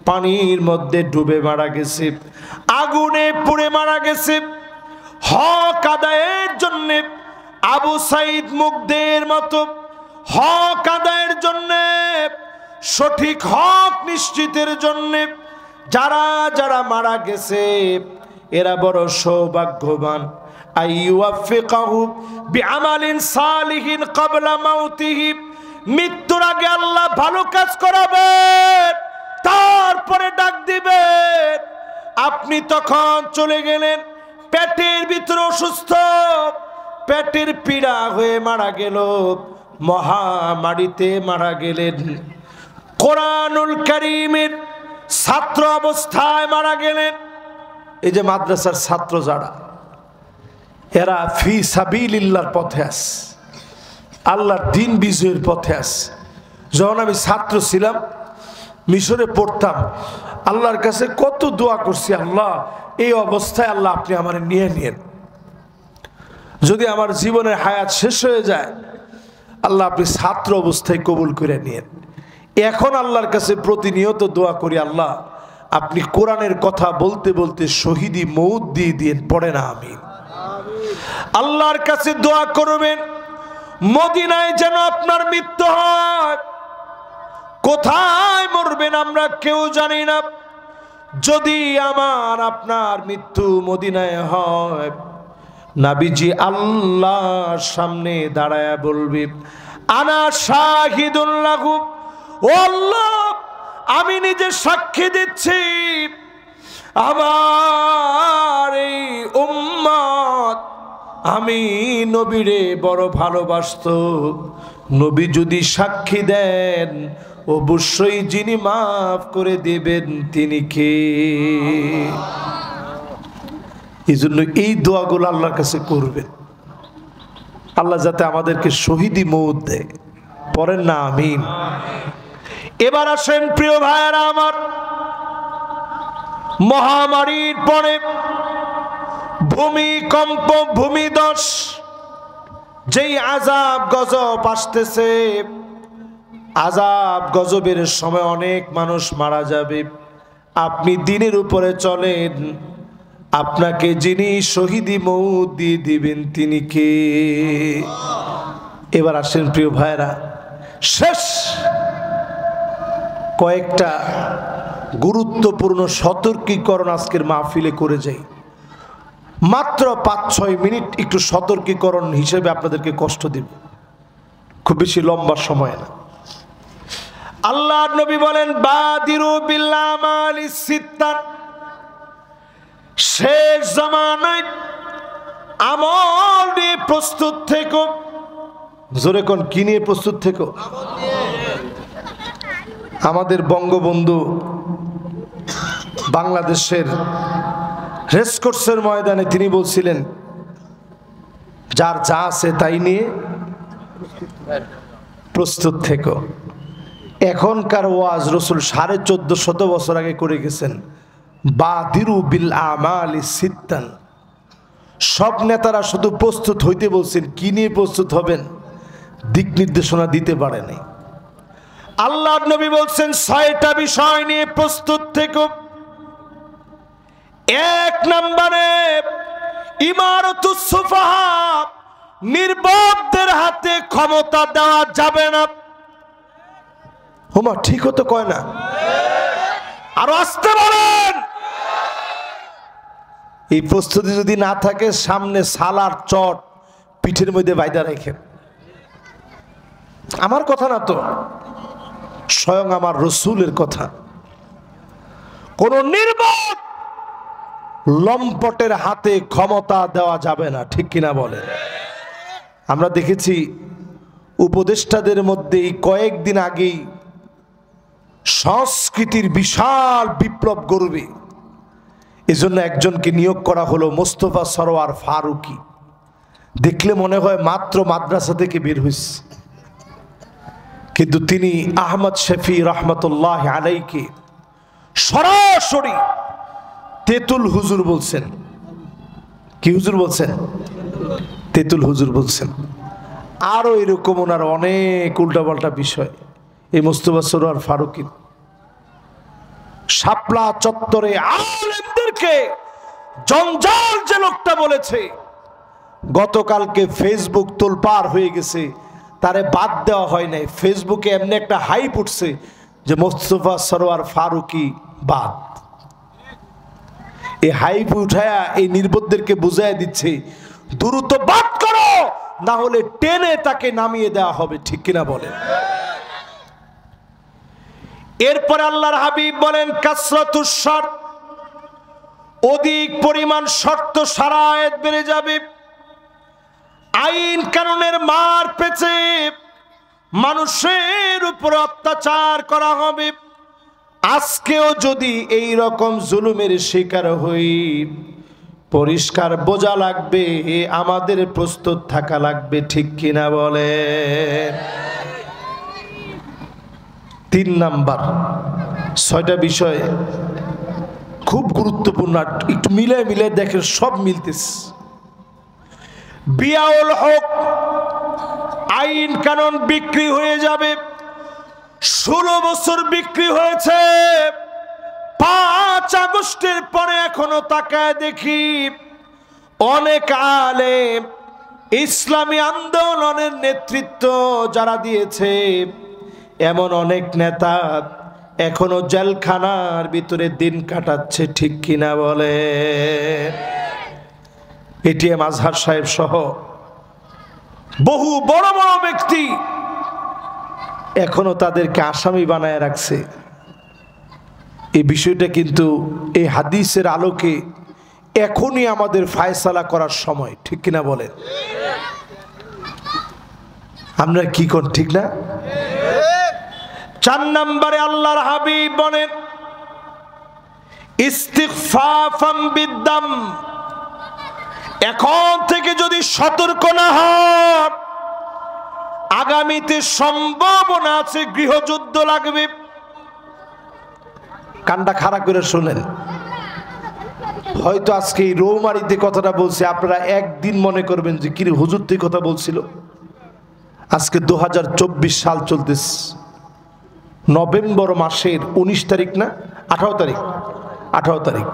Speaker 1: পানির মধ্যে ডুবে মারা গেছে, আগুনে পুড়ে মারা গেছে। হক আদায়ের জন্য আবু সাইদ মুগদের মতো হক আদায়ের জন্য, সঠিক হক নিশ্চিতের জন্য যারা যারা মারা গেছে এরা বড় সৌভাগ্যবান। আইয়ুফিকাহু বিআমালিন সালিহিন ক্বাবলা মাউতিহি। মৃত্যুর আগে আল্লাহ ভালো কাজ করাবেন, তারপরে ডাক দিবেন। আপনি তখন চলে গেলেন, পেটের ভিতরে অসুস্থ, পেটের পীড়া হয়ে মারা গেল, মহামারীতে মারা গেলেন, কোরআনুল কারীমের ছাত্র অবস্থায় মারা গেলেন। এই যে মাদ্রাসার ছাত্র যারা, এরা ফি সাবিলিল্লাহর পথে আছে, আল্লাহর দ্বীন বিজয়ের পথে আছে। যখন আমি ছাত্র ছিলাম, মিশরে পড়তাম, আল্লাহর কাছে কত দোয়া করছি, আল্লাহ এই অবস্থায় আল্লাহ আপনি আমার নিয়ে নিয়েন, যদি আমার জীবনের হায়াত শেষ হয়ে যায় আল্লাহ আপনি ছাত্র অবস্থায় কবুল করে নিয়েন। এখন আল্লাহর কাছে প্রতিনিয়ত দোয়া করি, আল্লাহ আপনি কোরআনের কথা বলতে বলতে শহীদি মৌত দিয়ে দিয়েন, পড়ে না আমিন। আল্লাহর কাছে দোয়া করবেন মদিনায় যেন আপনার মৃত্যু হয়। কোথায় মরবেন আমরা কেউ জানি না, যদি আমার আপনার মৃত্যু মদিনায় হয়, নবীজি আল্লাহর সামনে দাঁড়ায়া বলবে, আনা শাহিদুন লাহু, ও আল্লাহ আমি নিজে সাক্ষী দিচ্ছি আমার এই উম্মত আমি নবীরে বড় ভালোবাসতো। নবী যদি সাক্ষী দেন অবশ্যই যিনি মাফ করে দেবেন তিনি কে? এই জন্য এই দোয়াগুলো আল্লাহর কাছে করবেন, আল্লাহ যাতে আমাদেরকে শহীদি মৌত দেয়, পড়েন না আমিন। এবার আসেন প্রিয় ভাইয়েরা আমার, মহামারীর পরে ভূমিকম্প, ভূমিধস, যেই আযাব গজব আসতেছে, আযাব গজবের সময় অনেক মানুষ মারা যাবে। আপনি দিনের উপরে চলেন, আপনাকে যিনি শহীদি মৌত দিয়ে দিবেন তিনি কে? এবার আসেন প্রিয় ভাইরা, শেষ কয়েকটা গুরুত্বপূর্ণ সতর্কীকরণ আজকের মাহফিলে করে যাই। মাত্র 5-6 মিনিট একটু সতর্কীকরণ হিসেবে আপনাদেরকে কষ্ট দিব, খুব বেশি লম্বা সময় না। আল্লাহর নবী বলেন, বাদিরু বিল আমালি সিত্তান, শেষ জামানায় আমল নিয়ে প্রস্তুত থেকো। জোরে কোন, কি নিয়ে প্রস্তুত থেকো? আমাদের বঙ্গবন্ধু বাংলাদেশের রেসকোর্সের ময়দানে তিনি বলছিলেন, যার যা আছে তাই নিয়ে প্রস্তুত থেকো। এখনকার ওয়াজ রসুল 1450 বছর আগে করে গেছেন, বাদিরু বিল আমালি সিত্তান। সব নেতারা শুধু প্রস্তুত হইতে বলছেন, কি নিয়ে প্রস্তুত হবেন দিক নির্দেশনা দিতে পারে নাই। আল্লাহর নবী বলছেন 6টা বিষয় নিয়ে প্রস্তুত থেকো। 1 নম্বরে ইমারাতুস সুফাহা, নির্বোধদের হাতে ক্ষমতা দেওয়া যাবে না। হোমা ঠিক হতো কয় না, আরো আসতে বলেন। এই প্রস্তুতি যদি না থাকে, সামনে সালার চট পিঠের মধ্যে বাইদা রেখেন। আমার কথা না তো, স্বয়ং আমার রসুলের কথা। কোন নির্বোধ লম্পটের হাতে ক্ষমতা দেওয়া যাবে না, ঠিক কিনা বলেন? আমরা দেখেছি উপদেষ্টাদের মধ্যে এই কয়েকদিন আগেই সংস্কৃতির বিশাল বিপ্লব গড়বে, এজন্য একজনকে নিয়োগ করা হলো, মোস্তফা সরোয়ার ফারুকী। দেখলে মনে হয় মাত্র মাদ্রাসা থেকে বের হয়েছে, কিন্তু তিনি আহমদ শফি রহমতুল্লাহ আলাইকে সরাসরি তেতুল হুজুর বলছেন। কি হুজুর বলছেন? তেতুল হুজুর বলছেন। আরো এরকম ওনার অনেক উল্টাপাল্টা বিষয় এই মোস্তফা সরোয়ার ফারুকী। শাপলা চত্বরে আলেমদেরকে জঞ্জাল যে লোকটা বলেছে, গতকালকে ফেসবুক তোলপাড় হয়ে গেছে, তারে বাদ দেওয়া হয় নাই। ফেসবুকে এমনি একটা হাইপ উঠছে যে মোস্তফা সরোয়ার ফারুকী বাদ। এই হাইপ উঠায়া এই নির্বোধদেরকে বুঝাইয়া দিচ্ছে, দ্রুত বাদ করো, না হলে টেনে তাকে নামিয়ে দেওয়া হবে, ঠিক কিনা বলেন? এরপর আল্লাহর হাবিব বলেন, কাসরাতুস শর্ত, অধিক পরিমাণ শর্ত শারায়েত বেড়ে যাবে। আইন কানুনের মার পেছে মানুষের উপর অত্যাচার করা হবে। আজকেও যদি এই রকম জুলুমের শিকার হই, পরিষ্কার বোঝা লাগবে, আমাদের প্রস্তুত থাকা লাগবে, ঠিক কিনা বলে? 3 নাম্বার, 6টা বিষয় খুব গুরুত্বপূর্ণ, একটু মিলে মিলে দেখেন সব মিলতেছে। বিয়াউল হক, আইন কানুন বিক্রি হয়ে যাবে। 16 বছর বিক্রি হয়েছে। 5 আগস্টের পরে এখনো তাকায় দেখি অনেক আলেম, ইসলামী আন্দোলনের নেতৃত্ব যারা দিয়েছে এমন অনেক নেতা এখনো জেলখানার ভিতরে দিন কাটাচ্ছে, ঠিক কিনা বলে? এটিএম আজহার সাহেব সহ বহু বড় বড় ব্যক্তি এখনো তাদেরকে আসামি বানায় রাখছে। এই বিষয়টা কিন্তু এই হাদিসের আলোকে এখনই আমাদের ফায়সালা করার সময়, ঠিক কিনা বলেন? আমরা কি কোন, ঠিক না? 4 নম্বরে আল্লাহর হাবিব বলেন ইস্তিগফাফাম বিদ্দাম, এখন থেকে যদি সতর্ক না হন আগামীতে সম্ভাবনা আছে গৃহযুদ্ধ লাগবে। কানটা খাড়া করে শুনেন। হয়তো আজকে এই রৌমারিতে কথাটা বলছে, আপনারা একদিন মনে করবেন যে কি হুজুর তুই কথা বলছিল। আজকে 2024 সাল চলতেছে, নভেম্বর মাসের 19 তারিখ না 18 তারিখ, 18 তারিখ,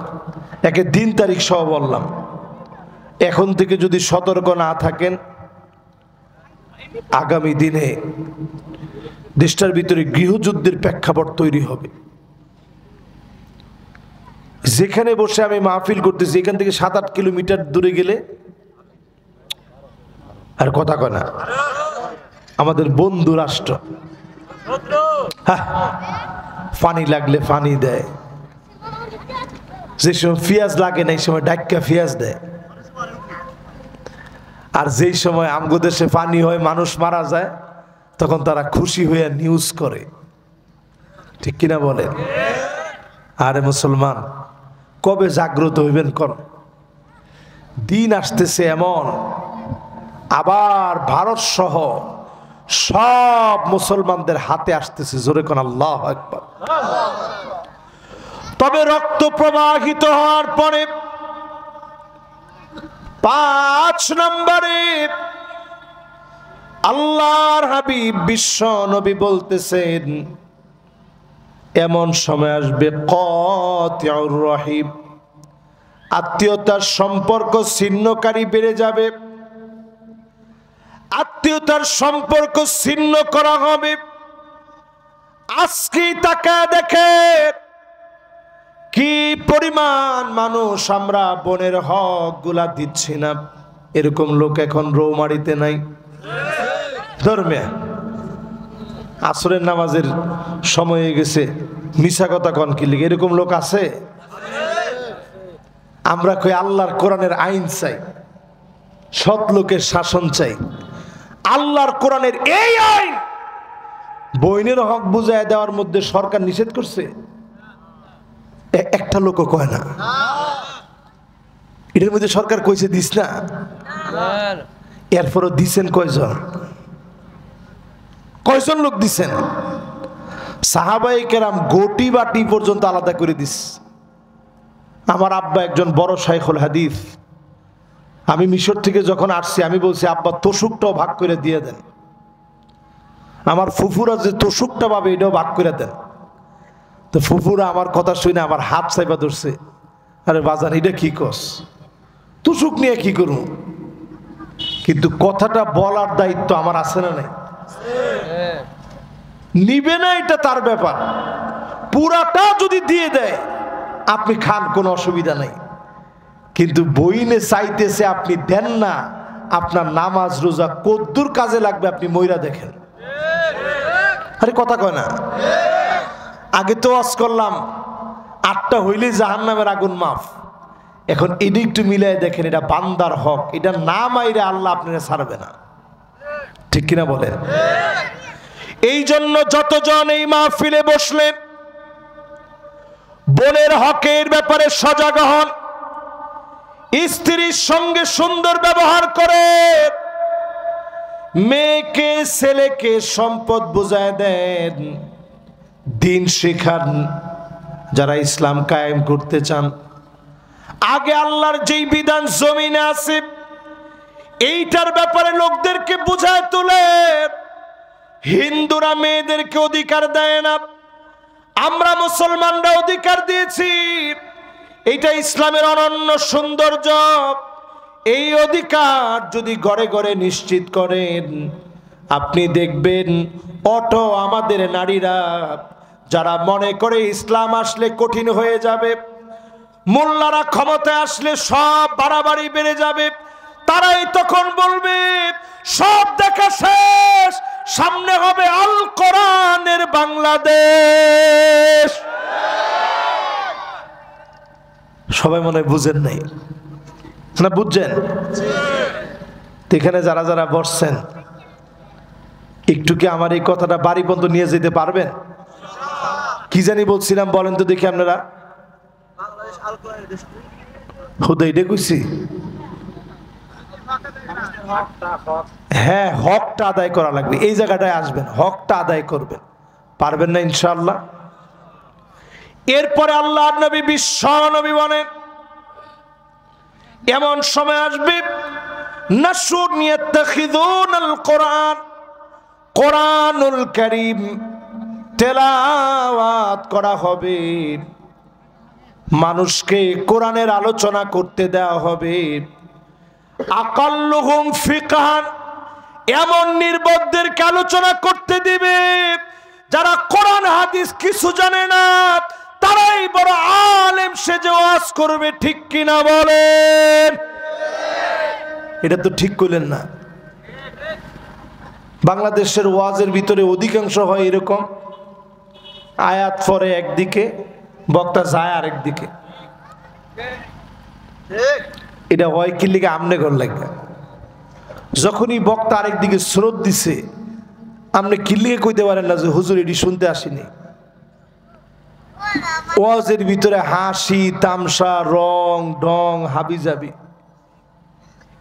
Speaker 1: একে দিন তারিখ সহ বললাম। এখন থেকে যদি সতর্ক না থাকেন আগামী দিনে দেশটার ভিতরে গৃহযুদ্ধের প্রেক্ষাপট তৈরি হবে। যেখানে বসে আমি মাহফিল করতেছি এখান থেকে 7-8 কিলোমিটার দূরে গেলে আর কথা কয় না, আমাদের বন্ধু রাষ্ট্র, হ্যাঁ, পানি লাগলে পানি দেয়, যে সময় পেঁয়াজ লাগে না এই সময় ডাক্কা পেঁয়াজ দেয়, আর যেই সময় আমগো দেশে পানি হয় মানুষ মারা যায় তখন তারা খুশি হয়ে নিউজ করে, ঠিক কিনা বলেন? আরে মুসলমান, কবে জাগ্রত হইবেন? কোন দিন আসতেছে এমন, আবার ভারত সহ সব মুসলমানদের হাতে আসতেছে। জোরে কোন আল্লাহু আকবার। তবে রক্ত প্রবাহিত হওয়ার পরে 5 নম্বরে আল্লাহর হাবিব বিশ্ব নবী বলতেছেন এমন সময় আসবে কাতিউর রহিম, আত্মীয়তার সম্পর্ক ছিন্নকারী বেড়ে যাবে, আত্মীয়তার সম্পর্ক ছিন্ন করা হবে। আজকে তাকায় দেখে কি পরিমাণ মানুষ আমরা বোনের হক গুলা দিচ্ছি না, এরকম লোক এখন রৌমারিতে নাই। ধর্মে আসরের নামাজের সময় হয়ে গেছে, মিশা কথা কন কি লিগে, এরকম লোক আছে? আমরা কই আল্লাহর কোরআনের আইন চাই, সৎ লোকের শাসন চাই। আল্লাহর কোরআনের এই আইন বইনের হক বুঝায় দেওয়ার মধ্যে সরকার নিষেধ করছে? একটা লোকও কয় না। এটার মধ্যে সরকার কইছে দিস না, এরপরও দিছেন কয়জন? কয়জন লোক দিছেন? সাহাবায়ে কেরাম গোটি বাটি পর্যন্ত আলাদা করে দিস। আমার আব্বা একজন বড় শাইখুল হাদিস, আমি মিশর থেকে যখন আসছি আমি বলছি আব্বা তোষুকটাও ভাগ করে দিয়ে দেন, আমার ফুফুরা যে তোষুকটা পাবে এটাও ভাগ করে দেন। তো ফুফুরা আমার কথা শুনে আমার হাত চাইবা ধরছে, আরে বাজান এটা কি কস, তোষুক নিয়ে কি করুন? কিন্তু কথাটা বলার দায়িত্ব আমার আছে না নাই? নিবে না এটা তার ব্যাপার, পুরাটা যদি দিয়ে দেয় আপনি খান, কোনো অসুবিধা নাই। কিন্তু বইনে চাইতেছে আপনি দেন না, আপনার নামাজ রোজা কদ্দুর কাজে লাগবে আপনি মইরা দেখেন। আরে কথা কয় না? আগে তো ওয়াজ করলাম 8টা হইলেই জাহান্নামের আগুন মাফ, এখন এটা একটু মিলাই দেখেন, এটা বান্দার হক, এটা না মাইরে আল্লাহ আপনারা ছাড়বে না, ঠিক কিনা বলেন? এই জন্য যতজন এই মাহফিলে বসলেন বোনের হকের ব্যাপারে সজাগ হন, স্ত্রীর সঙ্গে সুন্দর ব্যবহার করে, মেয়েকে ছেলেকে সম্পদ বুঝায় দেন, দিন শেখান, যারা ইসলাম কায়েম করতে চান, আগে আল্লাহর যেই বিধান জমিনে আছে এইটার ব্যাপারে লোকদেরকে বুঝায় তোলে। হিন্দুরা মেয়েদেরকে অধিকার দেয় না, আমরা মুসলমানরা অধিকার দিয়েছি, এইটা ইসলামের অনন্য সৌন্দর্য। এই অধিকার যদি ঘরে ঘরে নিশ্চিত করেন, আপনি দেখবেন অটো আমাদের নারীরা যারা মনে করে ইসলাম আসলে কঠিন হয়ে যাবে, মোল্লারা ক্ষমতায় আসলে সব বাড়াবাড়ি বেড়ে যাবে, তারাই তখন বলবে সব দেখা শেষ, সামনে হবে আল কোরআনের বাংলাদেশ। সবাই মনে বুঝেন নাই না? বুঝছেন? এখানে যারা যারা বসছেন একটু কি আমার এই কথাটা বাড়ি পর্যন্ত নিয়ে যেতে পারবেন? কি জানি বলছিলাম বলেন তো দেখি আপনারা। হুদাই ডেকুছি, হ্যাঁ, হকটা আদায় করা লাগবে। এই জায়গাটায় আসবেন, হকটা আদায় করবেন, পারবেন না ইনশাআল্লাহ। এরপরে আল্লাহ নবী বিশ্ব নবী বলেন এমন সময় আসবে নাসুর ইয়াত্তাখিযুনাল কোরআন, কোরআনুল কারীম তেলাওয়াত করা হবে, মানুষকে কোরআনের আলোচনা করতে দেওয়া হবে। আকাল্লুহুম ফিকহান, এমন নির্বোধদেরকে আলোচনা করতে দিবে যারা কোরআন হাদিস কিছু জানে না, তারাই বড় আলেম সেজে ওয়াজ করবে। ঠিক কিনা বলেন? এটা তো ঠিক কইলেন না। বাংলাদেশের ওয়াজের ভিতরে অধিকাংশ হয় এরকম, আয়াত পরে একদিকে, বক্তা যায় আরেক দিকে। এটা হয় কি লিগে? আমনে ঘর লাগে যখনই বক্তা আরেক দিকে স্রোত দিছে, আপনি কি লিগে কইতে পারেন না যে হুজুর এটি শুনতে আসিনি। ওয়াজের ভিতরে হাসি তামসা, রং ঢং, হাবি যাবি।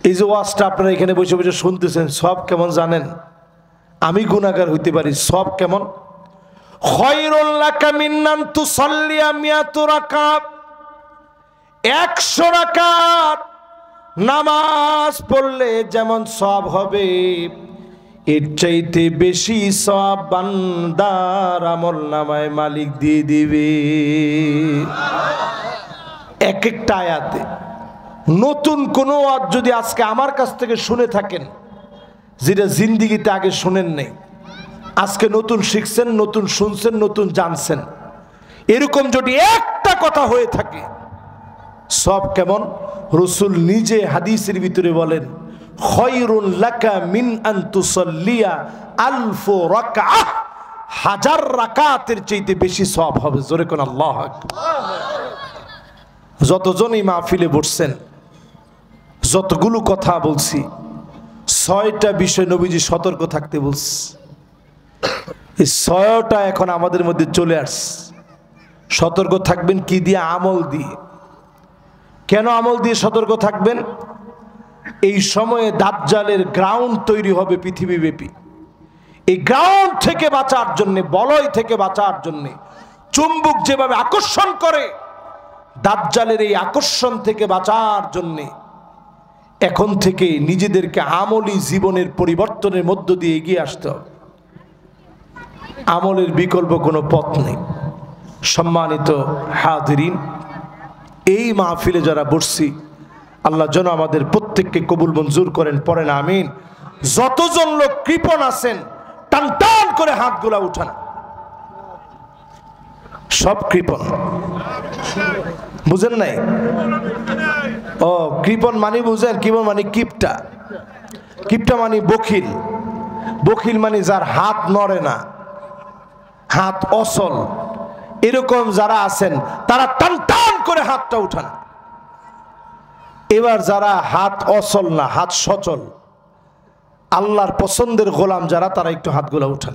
Speaker 1: এই যে ওয়াজটা আপনারা এখানে বসে বসে শুনতেছেন, সব কেমন জানেন? আমি গুনাহগার হইতে পারি, সব কেমন? খায়রুল লাকা মিন আন তুসাল্লিয়া মিয়াতু রাকাত, 100 রাকাত নামাজ পড়লে যেমন সওয়াব হবে, এর চাইতে বেশি সওয়াব বান্দার আমলনামায় মালিক দিয়ে দিবে। এক একটা আয়াতে নতুন কোনো ওয়াজ যদি আজকে আমার কাছ থেকে শুনে থাকেন, যেটা জিন্দিগিতে আগে শুনেন নাই, আজকে নতুন শিখছেন, নতুন শুনছেন, নতুন জানছেন, এরকম যদি একটা কথা হয়ে থাকে, সব কেমন? রাসূল নিজে হাদিসের ভিতরে বলেন খায়রুল লাকা মিন আন তুসাল্লিয়া আলফ রাকাআহ, 1000 রাকাতের চাইতে বেশি সওয়াব হবে। জোরে কোন আল্লাহু আকবার। যতজনই মাহফিলে বসছেন, যতগুলো কথা বলছি, 6টা বিষয় নবীজি সতর্ক থাকতে বলছে। এই 6টা এখন আমাদের মধ্যে চলে আসছে। সতর্ক থাকবেন কি দিয়ে? আমল দিয়ে। কেন আমল দিয়ে সতর্ক থাকবেন? এই সময়ে দাজ্জালের গ্রাউন্ড তৈরি হবে পৃথিবীব্যাপী। এই গ্রাউন্ড থেকে বাঁচার জন্য, বলয় থেকে বাঁচার জন্য, চুম্বক যেভাবে আকর্ষণ করে, দাজ্জালের এই আকর্ষণ থেকে বাঁচার জন্য এখন থেকে নিজেদেরকে আমলি জীবনের পরিবর্তনের মধ্য দিয়ে এগিয়ে আসতে হবে। আমলের বিকল্প কোনো পথ নেই। সম্মানিত হাজিরিন, এই মাহফিলে যারা বসছি, আল্লাহ যেন আমাদের প্রত্যেককে কবুল মঞ্জুর করেন, পড়েন আমিন। যতজন লোক কৃপণ আছেন, টান টান করে হাতগুলা উঠান। সব কৃপণ, বুঝেন নাই? ও কৃপণ মানে বুঝেন? কৃপণ মানে কিপটা, কিপটা মানে বখিল, বখিল মানে যার হাত নড়ে না, হাত অচল। এরকম যারা আছেন তারা টান টান করে হাতটা উঠান। এবার যারা হাত অচল না, হাত সচল, আল্লাহর পছন্দের গোলাম যারা, তারা একটু হাতগুলা উঠান,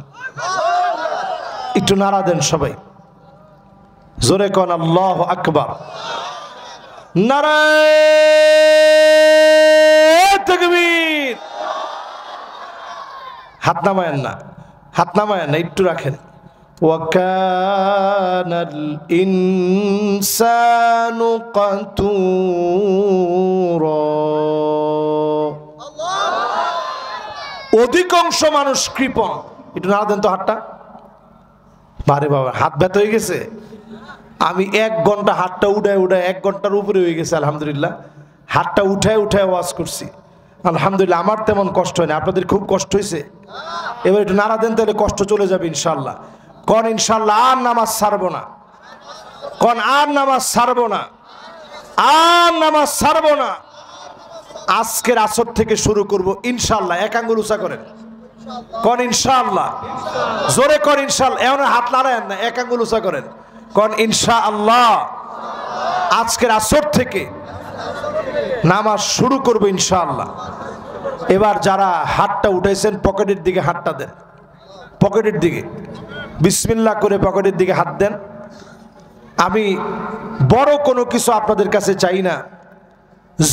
Speaker 1: একটু নাড়া দেন সবাই। জোরে কোন আল্লাহু আকবার। নারায়ে তাকবীর। হাত নামায়েন না, হাত নামায়েন না, একটু রাখেন। ওয়াকানাল ইনসানু কাতুরা। অধিকাংশ মানুষ কৃপণ। একটু নাড়া দেন তো হাতটা। বারে বাবা, হাত ব্যথা হয়ে গেছে। আমি 1 ঘন্টা হাতটা উঠায় 1 ঘন্টার উপরে হয়ে গেছে আলহামদুলিল্লাহ। হাতটা উঠায় ওয়াজ করছি আলহামদুলিল্লাহ। আমার তেমন কষ্ট হয় না, আপনাদের খুব কষ্ট হয়েছে। এবার একটু নাড়া দেন, তাহলে কষ্ট চলে যাবে ইনশাল্লাহ। কোন ইনশাল্লাহ আর নামাজ ছাড়বো না, কোন আর নামাজ ছাড়বো না, আর নামাজ ছাড়বো না। আজকের আসর থেকে শুরু করব ইনশাল্লাহ। এক আঙ্গুল উঁচা করেন, কোন ইনশাআল্লাহ। জোরে কোন ইনশাআল্লাহ। এমন হাত নাড়ায়েন না, এক আঙ্গুল উঁচা করেন, কোন ইনশাআল্লাহ। আজকের আসর থেকে নামাজ শুরু করব ইনশাআল্লাহ। এবার যারা হাতটা উঠাইছেন পকেটের দিকে হাতটা দেন, পকেটের দিকে বিসমিল্লাহ করে পকেটের দিকে হাত দেন। আমি বড় কোনো কিছু আপনাদের কাছে চাই না।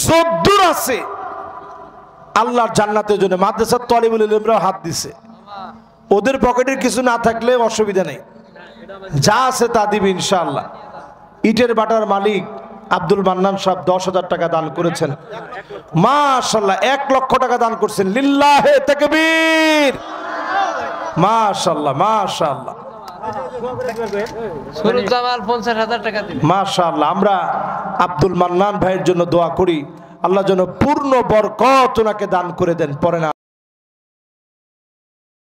Speaker 1: যদ্দূর আছে আল্লাহর জান্নাতের জন্য। মাদ্রাসার তালিবুল ইলমরাও হাত দিছে, ওদের পকেটের কিছু না থাকলে অসুবিধা নেই, যা আছে তা দিবে ইনশাআল্লাহ। ইটের বাটার মালিক আব্দুল মান্নান সাহেব 10,000 টাকা দান করেছেন, মাশাআল্লাহ। 1 লক্ষ টাকা দান করছেন, লিল্লাহে তাকবীর, মাশাআল্লাহ মাশাআল্লাহ মাশাআল্লাহ। আমরা আব্দুল মান্নান ভাইয়ের জন্য দোয়া করি, আল্লাহ যেন পূর্ণ বরকত ওনাকে দান করে দেন। পরে না